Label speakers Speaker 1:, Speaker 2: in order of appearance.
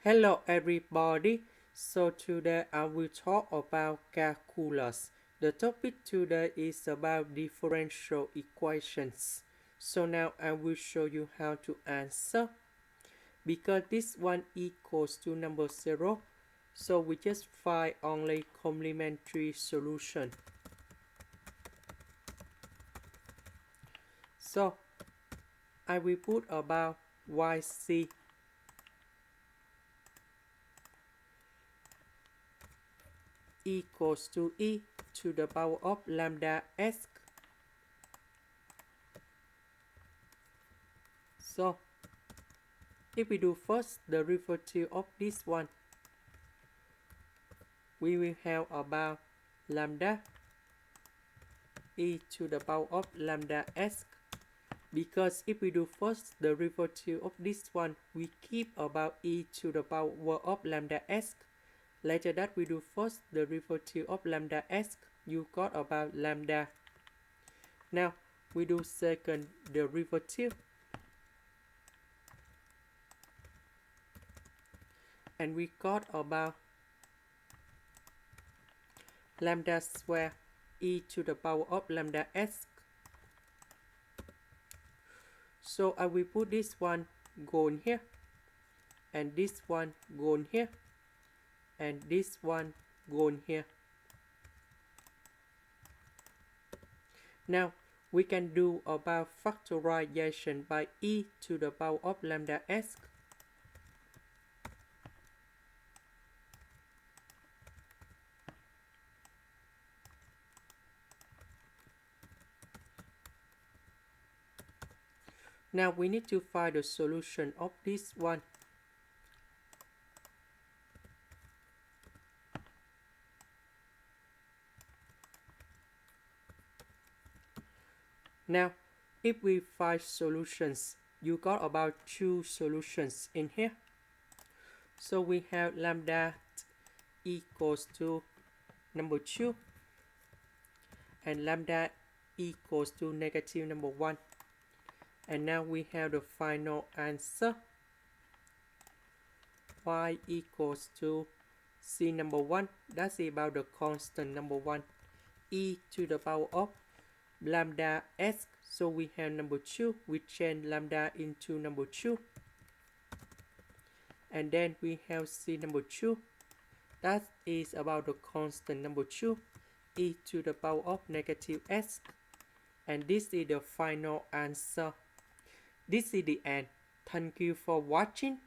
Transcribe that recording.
Speaker 1: Hello everybody. So today I will talk about calculus. The topic today is about differential equations. So now I will show you how to answer. Because this one equals to number 0, so we just find only complementary solution. So I will put about yc equals to e to the power of lambda s. So if we do first the derivative of this one, we will have about lambda e to the power of lambda s. Because if we do first the derivative of this one, we keep about e to the power of lambda s. Later that we do first the derivative of lambda s, you got about lambda. Now we do second derivative, and we got about lambda square e to the power of lambda s. So I will put this one go in here, and this one go in here, and this one go in here. Now we can do about factorization by e to the power of lambda s. Now we need to find the solution of this one. Now if we find solutions, you got about two solutions in here. So we have lambda equals to number 2 and lambda equals to negative number 1. And now we have the final answer. Y equals to c number 1, that's about the constant number 1, e to the power of lambda s. So we have number 2, we change lambda into number 2. And then we have c number 2, that is about the constant number 2, e to the power of negative s. And this is the final answer. This is the end. Thank you for watching.